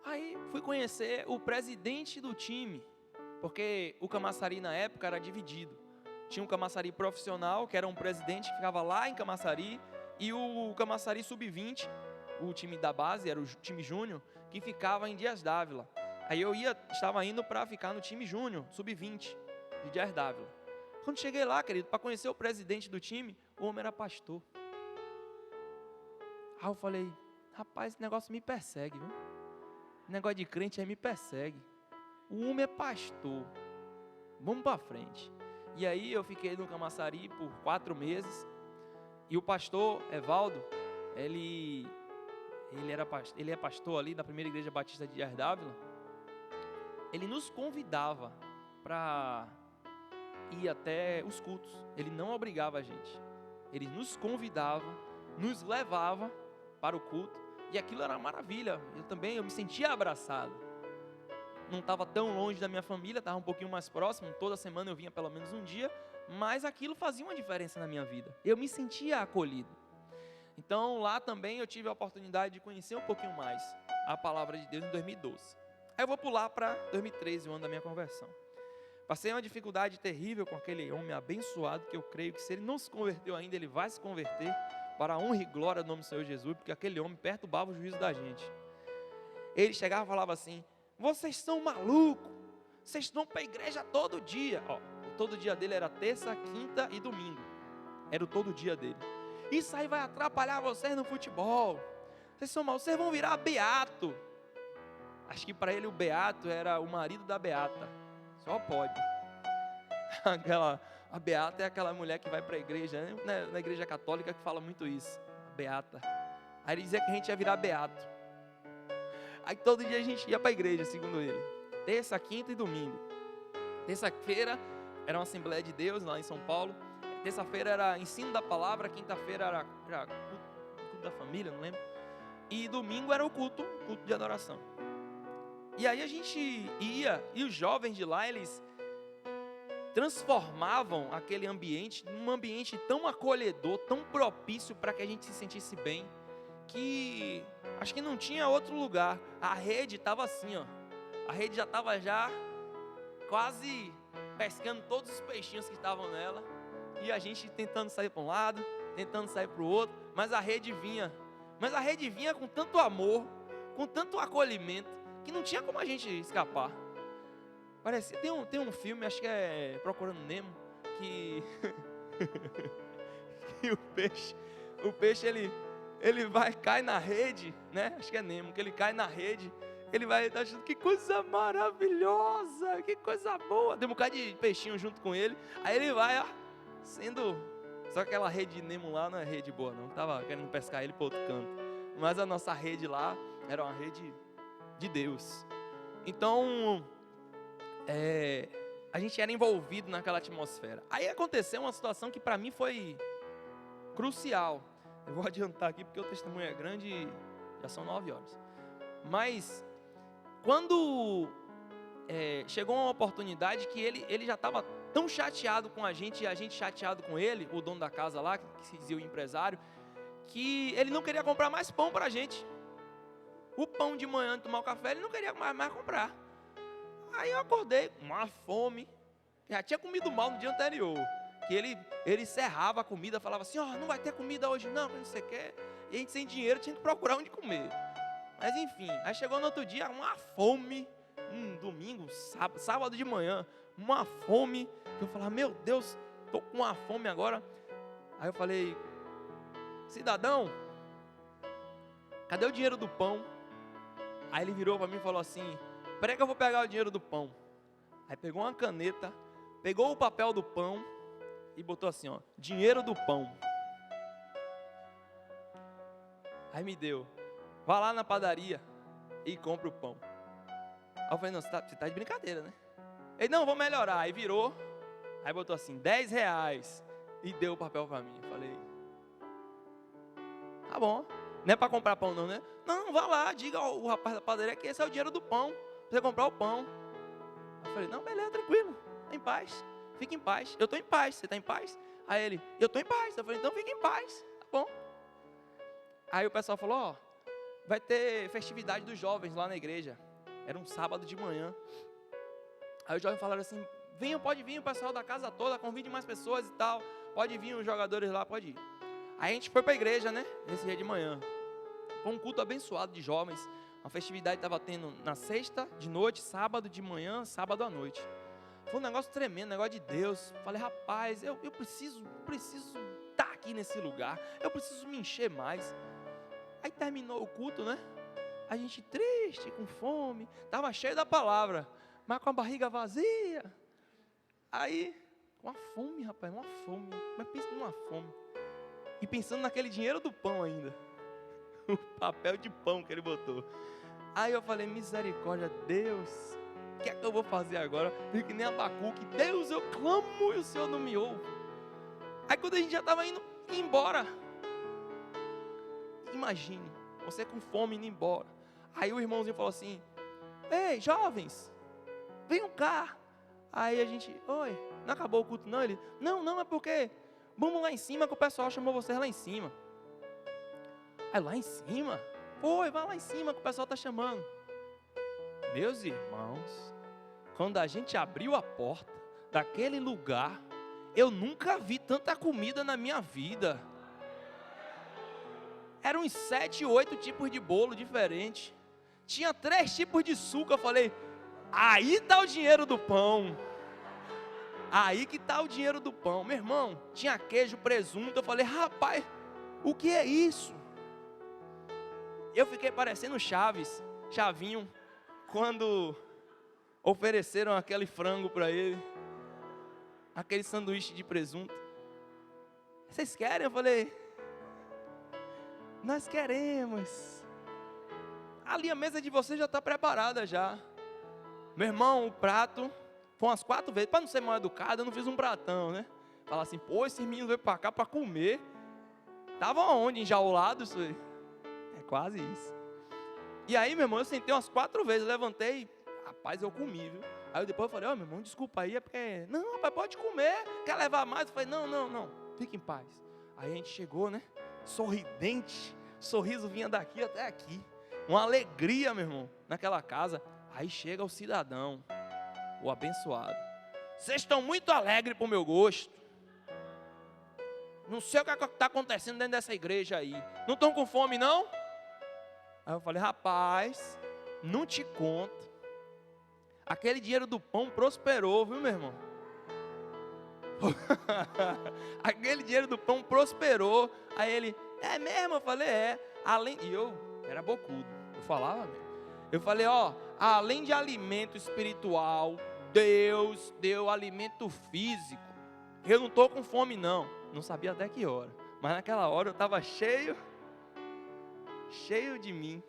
Aí fui conhecer o presidente do time, porque o Camaçari na época era dividido. Tinha um Camaçari profissional, que era um presidente que ficava lá em Camaçari, e o Camaçari sub-20, o time da base, era o time júnior, que ficava em Dias Dávila. Aí eu estava indo para ficar no time júnior, sub-20, de Dias Dávila. Quando cheguei lá, querido, para conhecer o presidente do time, o homem era pastor. Aí eu falei, rapaz, esse negócio me persegue, viu? Esse negócio de crente aí me persegue. O homem é pastor. Vamos para frente. E aí eu fiquei no Camaçari por 4 meses. E o pastor Evaldo, ele ele é pastor ali da primeira igreja batista de Jardim Dávila. Ele nos convidava para ir até os cultos. Ele não obrigava a gente. Ele nos convidava, nos levava para o culto. E aquilo era uma maravilha. Eu me sentia abraçado. Não estava tão longe da minha família, estava um pouquinho mais próximo. Toda semana eu vinha pelo menos um dia. Mas aquilo fazia uma diferença na minha vida. Eu me sentia acolhido. Então lá também eu tive a oportunidade de conhecer um pouquinho mais a palavra de Deus em 2012. Aí eu vou pular para 2013, o ano da minha conversão. Passei uma dificuldade terrível com aquele homem abençoado, que eu creio que se ele não se converteu ainda, ele vai se converter para a honra e glória do nome do Senhor Jesus, porque aquele homem perturbava o juízo da gente. Ele chegava e falava assim: vocês são malucos, vocês vão para a igreja todo dia. O todo dia dele era terça, quinta e domingo. Era o todo dia dele. Isso aí vai atrapalhar vocês no futebol. Vocês são malucos, vocês vão virar beato. Acho que para ele o beato era o marido da beata. Só pode. A beata é aquela mulher que vai para a igreja, né? Na igreja católica que fala muito isso. A beata. Aí ele dizia que a gente ia virar beato. Aí todo dia a gente ia para a igreja, segundo ele. Terça, quinta e domingo. Terça-feira era uma Assembleia de Deus lá em São Paulo. Terça-feira era ensino da palavra. Quinta-feira era culto da família, não lembro. E domingo era o culto de adoração. E aí a gente ia, e os jovens de lá, eles transformavam aquele ambiente num ambiente tão acolhedor, tão propício para que a gente se sentisse bem, que acho que não tinha outro lugar. A rede estava assim, a rede já estava quase pescando todos os peixinhos que estavam nela, e a gente tentando sair para um lado, tentando sair para o outro, mas a rede vinha com tanto amor, com tanto acolhimento, que não tinha como a gente escapar. Parece, tem um filme, acho que é Procurando Nemo, que o peixe ele cai na rede, né? Acho que é Nemo, que ele cai na rede, ele vai estar achando que coisa maravilhosa, que coisa boa. Tem um bocado de peixinho junto com ele, aí ele vai, só que aquela rede de Nemo lá não é rede boa não, tava querendo pescar ele para outro canto. Mas a nossa rede lá era uma rede de Deus. Então, a gente era envolvido naquela atmosfera. Aí aconteceu uma situação que para mim foi crucial. Eu vou adiantar aqui porque o testemunho é grande e já são 9 horas. Mas, quando chegou uma oportunidade que ele já estava tão chateado com a gente, e a gente chateado com ele, o dono da casa lá, que se dizia o empresário, que ele não queria comprar mais pão para a gente. O pão de manhã, de tomar o café, ele não queria mais comprar. Aí eu acordei com uma fome. Já tinha comido mal no dia anterior. Que ele serrava a comida, falava assim: não vai ter comida hoje não, que não sei o que. E a gente sem dinheiro tinha que procurar onde comer. Mas enfim, aí chegou no outro dia, uma fome. Domingo, sábado de manhã, uma fome. Que eu falava: meu Deus, tô com uma fome agora. Aí eu falei: cidadão, cadê o dinheiro do pão? Aí ele virou para mim e falou assim: peraí que eu vou pegar o dinheiro do pão. Aí pegou uma caneta, pegou o papel do pão e botou assim, dinheiro do pão. Aí me deu: vá lá na padaria e compra o pão. Aí eu falei: não, você tá de brincadeira, né? Ele: não, vou melhorar. Aí virou, aí botou assim, R$10 e deu o papel para mim. Eu falei: tá bom. Não é para comprar pão não, né? Não, vá lá, diga ao rapaz da padaria que esse é o dinheiro do pão, para você comprar o pão. Eu falei: não, beleza, tranquilo, em paz, fique em paz. Eu estou em paz, você está em paz? Aí ele: eu estou em paz. Eu falei: então fique em paz, tá bom. Aí o pessoal falou: vai ter festividade dos jovens lá na igreja. Era um sábado de manhã. Aí os jovens falaram assim: pode vir o pessoal da casa toda, convide mais pessoas e tal, pode vir os jogadores lá, pode ir. Aí a gente foi para a igreja, né, esse dia de manhã. Foi um culto abençoado de jovens. A festividade estava tendo na sexta de noite, sábado de manhã, sábado à noite. Foi um negócio tremendo, um negócio de Deus. Falei: rapaz, eu preciso estar aqui nesse lugar. Eu preciso me encher mais. Aí terminou o culto, né? A gente triste, com fome. Estava cheio da palavra, mas com a barriga vazia. Aí, uma fome, rapaz, uma fome. Mas pensa numa fome. E pensando naquele dinheiro do pão ainda. o papel de pão que ele botou. Aí eu falei, misericórdia, Deus, o que é que eu vou fazer agora? Fico que nem Abacuque, Deus, eu clamo e o Senhor não me ouve. Aí quando a gente já estava indo embora, imagine, você com fome indo embora. Aí o irmãozinho falou assim, ei, jovens, venham cá. Aí a gente, oi, não acabou o culto não? Ele, não, é porque, vamos lá em cima que o pessoal chamou vocês lá em cima. Aí lá em cima? Foi, vai lá em cima que o pessoal está chamando. Meus irmãos, quando a gente abriu a porta daquele lugar, eu nunca vi tanta comida na minha vida. Eram uns 7, 8 tipos de bolo diferentes. Tinha 3 tipos de suco. Eu falei, aí está o dinheiro do pão. Aí que está o dinheiro do pão. Meu irmão, tinha queijo, presunto. Eu falei, rapaz, o que é isso? Eu fiquei parecendo Chavinho, quando ofereceram aquele frango para ele, aquele sanduíche de presunto. Vocês querem? Eu falei, nós queremos. Ali a mesa de vocês já está preparada já. Meu irmão, o prato foi umas 4 vezes, para não ser mal educado, eu não fiz um pratão, né? Falar assim, pô, esses meninos veio para cá para comer. Estavam aonde? Enjaulados? É quase isso. E aí, meu irmão, eu sentei umas 4 vezes, levantei, rapaz, eu comi, viu? Aí depois eu falei, meu irmão, desculpa aí, é porque, não, rapaz, pode comer, quer levar mais? Eu falei, não, fique em paz. Aí a gente chegou, né, sorridente, sorriso vinha daqui até aqui, uma alegria, meu irmão, naquela casa. Aí chega o cidadão, o abençoado, vocês estão muito alegres pro meu gosto. Não sei o que está acontecendo dentro dessa igreja aí, não estão com fome não? Aí eu falei, rapaz, não te conto. Aquele dinheiro do pão prosperou, viu, meu irmão? Aquele dinheiro do pão prosperou. Aí ele, é mesmo? Eu falei, é. E eu era bocudo, eu falava mesmo. Eu falei, além de alimento espiritual, Deus deu alimento físico. Eu não estou com fome não. Não sabia até que hora. Mas naquela hora eu estava cheio de mim.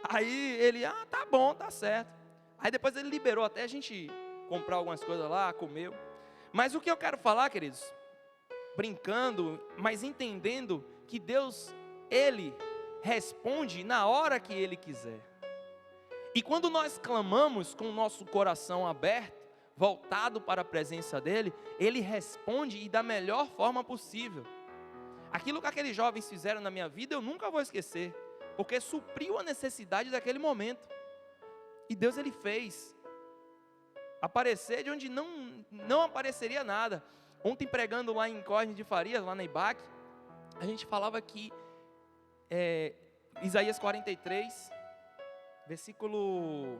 Aí ele, tá bom, tá certo. Aí depois ele liberou até a gente comprar algumas coisas lá, comeu. Mas o que eu quero falar, queridos, brincando, mas entendendo que Deus, Ele responde na hora que Ele quiser. E quando nós clamamos com o nosso coração aberto, voltado para a presença dEle, Ele responde e da melhor forma possível. Aquilo que aqueles jovens fizeram na minha vida, eu nunca vou esquecer, porque supriu a necessidade daquele momento. E Deus, Ele fez aparecer de onde não apareceria nada. Ontem pregando lá em Cosme de Farias, lá na IBAC, a gente falava que Isaías 43, versículo,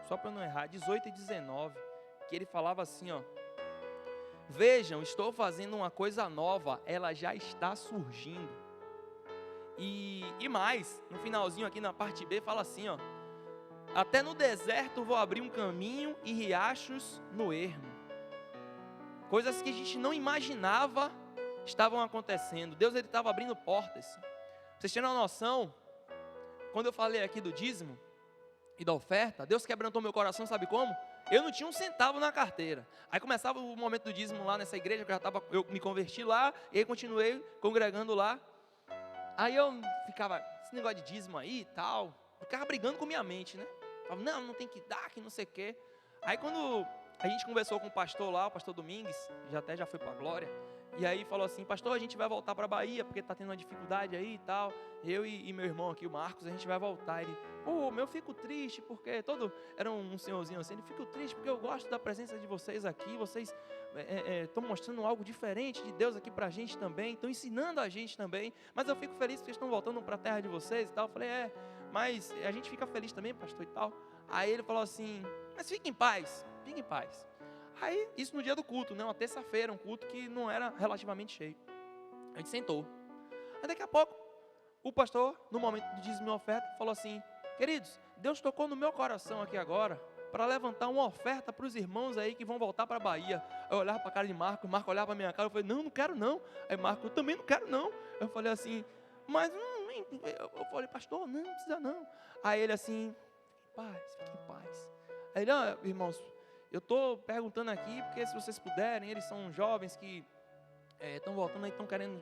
só para não errar, 18 e 19, que ele falava assim, vejam, estou fazendo uma coisa nova, ela já está surgindo. E mais, no finalzinho aqui na parte B, fala assim, até no deserto vou abrir um caminho e riachos no ermo. Coisas que a gente não imaginava estavam acontecendo. Deus, Ele estava abrindo portas. Vocês têm uma noção? Quando eu falei aqui do dízimo e da oferta, Deus quebrantou meu coração, sabe como? Eu não tinha um centavo na carteira. Aí começava o momento do dízimo lá nessa igreja, que eu me converti lá, e aí continuei congregando lá. Aí eu ficava, esse negócio de dízimo aí e tal, eu ficava brigando com minha mente, né? Falava, não tem que dar, que não sei o quê. Aí quando a gente conversou com o pastor lá, o pastor Domingues, já foi para a glória, e aí falou assim, pastor, a gente vai voltar para a Bahia, porque está tendo uma dificuldade aí e tal, eu e meu irmão aqui, o Marcos, a gente vai voltar. Ele, eu fico triste, porque era um senhorzinho assim, ele fico triste porque eu gosto da presença de vocês aqui, vocês estão mostrando algo diferente de Deus aqui para a gente também, estão ensinando a gente também, mas eu fico feliz que vocês estão voltando para a terra de vocês e tal. Eu falei, mas a gente fica feliz também, pastor e tal. Aí ele falou assim, mas fique em paz. Aí, isso no dia do culto, né? Uma terça-feira, um culto que não era relativamente cheio. A gente sentou. Aí daqui a pouco, o pastor, no momento do dízimo e oferta, falou assim, queridos, Deus tocou no meu coração aqui agora, para levantar uma oferta para os irmãos aí que vão voltar para a Bahia. Eu olhava para a cara de Marco, Marco olhava para a minha cara, eu falei, não quero não. Aí Marco, eu também não quero não. Eu falei assim, mas eu falei, pastor, não precisa não. Aí ele assim, fique em paz. Aí ele, irmãos, eu estou perguntando aqui, porque se vocês puderem, eles são jovens que estão voltando aí, estão querendo,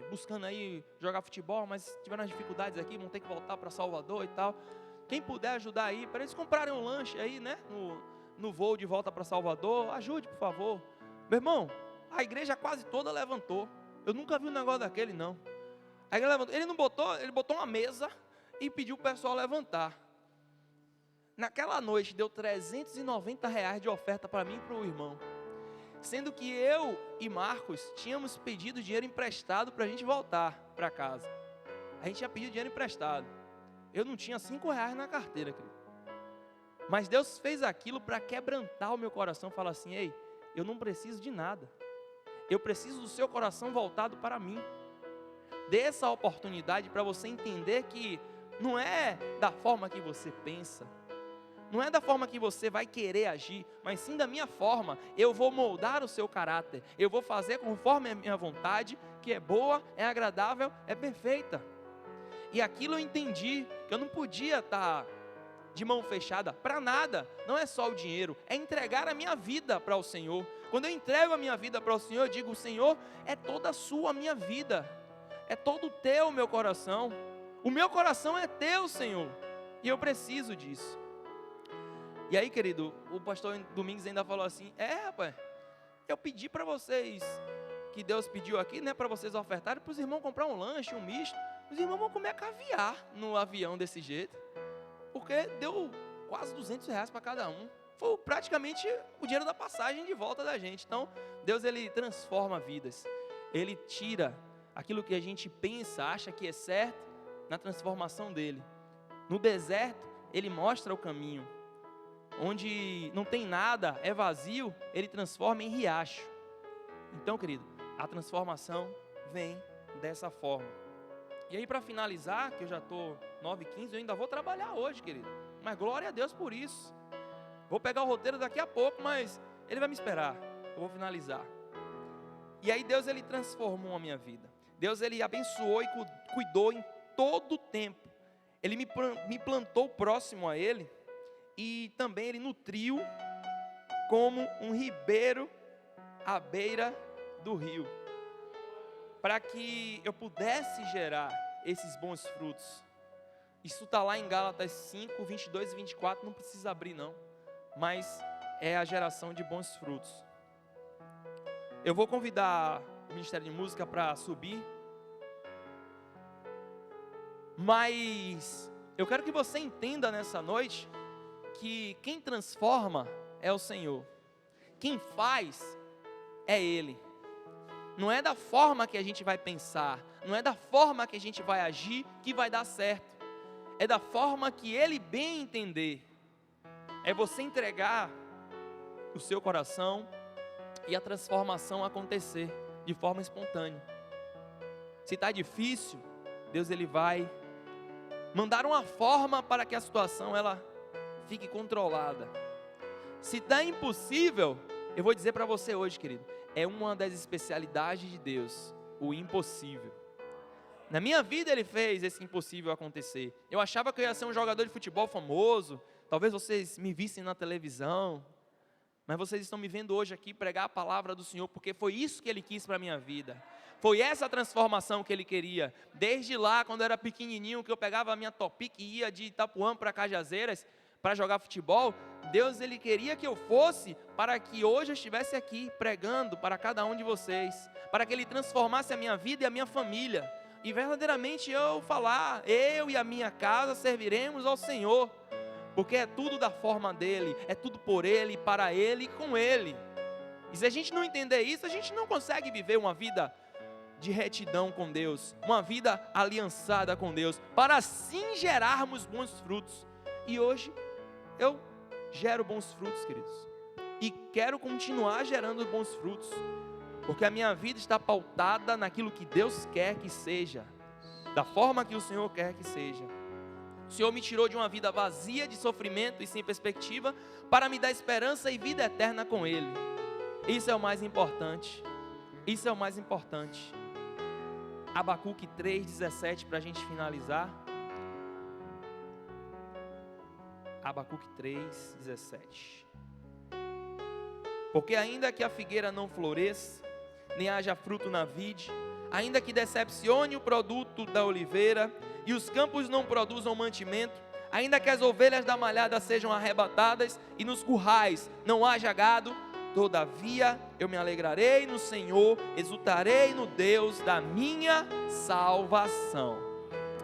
buscando aí jogar futebol, mas tiveram as dificuldades aqui, vão ter que voltar para Salvador e tal. Quem puder ajudar aí, para eles comprarem um lanche aí, né, no voo de volta para Salvador, ajude, por favor. Meu irmão, a igreja quase toda levantou. Eu nunca vi um negócio daquele, não. A igreja levantou, ele botou uma mesa e pediu o pessoal levantar. Naquela noite deu R$390 de oferta para mim e para o irmão. Sendo que eu e Marcos tínhamos pedido dinheiro emprestado para a gente voltar para casa. A gente tinha pedido dinheiro emprestado. Eu não tinha R$5 na carteira, querido. Mas Deus fez aquilo para quebrantar o meu coração. Falar assim, ei, eu não preciso de nada. Eu preciso do seu coração voltado para mim. Dê essa oportunidade para você entender que não é da forma que você pensa. Não é da forma que você vai querer agir, mas sim da minha forma. Eu vou moldar o seu caráter. Eu vou fazer conforme a minha vontade, que é boa, é agradável, é perfeita. E aquilo eu entendi, que eu não podia estar de mão fechada para nada. Não é só o dinheiro, é entregar a minha vida para o Senhor. Quando eu entrego a minha vida para o Senhor, eu digo, Senhor, é toda a sua minha vida. É todo teu, meu coração. O meu coração é teu, Senhor. E eu preciso disso. E aí, querido, o pastor Domingos ainda falou assim, rapaz, eu pedi para vocês, que Deus pediu aqui, né, para vocês ofertarem, para os irmãos comprar um lanche, um misto. Os irmãos vão comer caviar no avião desse jeito, porque deu quase R$200 para cada um. Foi praticamente o dinheiro da passagem de volta da gente. Então, Deus, Ele transforma vidas. Ele tira aquilo que a gente pensa, acha que é certo, na transformação dEle. No deserto, Ele mostra o caminho. Onde não tem nada, é vazio, Ele transforma em riacho. Então, querido, a transformação vem dessa forma. E aí, para finalizar, que eu já estou 9h15, eu ainda vou trabalhar hoje, querido. Mas glória a Deus por isso. Vou pegar o roteiro daqui a pouco, mas Ele vai me esperar. Eu vou finalizar. E aí Deus, Ele transformou a minha vida. Deus, Ele abençoou e cuidou em todo o tempo. Ele me plantou próximo a Ele. E também Ele nutriu como um ribeiro à beira do rio. Para que eu pudesse gerar esses bons frutos. Isso está lá em Gálatas 5, 22 e 24, não precisa abrir não. Mas é a geração de bons frutos. Eu vou convidar o Ministério de Música para subir. Mas eu quero que você entenda nessa noite que quem transforma é o Senhor. Quem faz é Ele. Não é da forma que a gente vai pensar, não é da forma que a gente vai agir que vai dar certo. É da forma que Ele bem entender. É você entregar o seu coração e a transformação acontecer de forma espontânea. Se está difícil, Deus, Ele vai mandar uma forma para que a situação ela fique controlada. Se está impossível, eu vou dizer para você hoje, querido, é uma das especialidades de Deus, o impossível. Na minha vida Ele fez esse impossível acontecer. Eu achava que eu ia ser um jogador de futebol famoso, talvez vocês me vissem na televisão, mas vocês estão me vendo hoje aqui pregar a palavra do Senhor, porque foi isso que Ele quis para a minha vida. Foi essa transformação que Ele queria. Desde lá, quando eu era pequenininho, que eu pegava a minha Topic e ia de Itapuã para Cajazeiras para jogar futebol, Deus, Ele queria que eu fosse para que hoje eu estivesse aqui pregando para cada um de vocês, para que Ele transformasse a minha vida e a minha família, e verdadeiramente eu falar, eu e a minha casa serviremos ao Senhor, porque é tudo da forma dEle, é tudo por Ele, para Ele e com Ele. E se a gente não entender isso, a gente não consegue viver uma vida de retidão com Deus, uma vida aliançada com Deus, para assim gerarmos bons frutos. E hoje eu gero bons frutos, queridos, e quero continuar gerando bons frutos, porque a minha vida está pautada naquilo que Deus quer que seja, da forma que o Senhor quer que seja. O Senhor me tirou de uma vida vazia de sofrimento e sem perspectiva para me dar esperança e vida eterna com Ele. Isso é o mais importante. Isso é o mais importante. Abacuque 3,17 para a gente finalizar. Abacuque 3,17. Porque ainda que a figueira não floresça, nem haja fruto na vide, ainda que decepcione o produto da oliveira, e os campos não produzam mantimento, ainda que as ovelhas da malhada sejam arrebatadas, e nos currais não haja gado, todavia eu me alegrarei no Senhor, exultarei no Deus da minha salvação.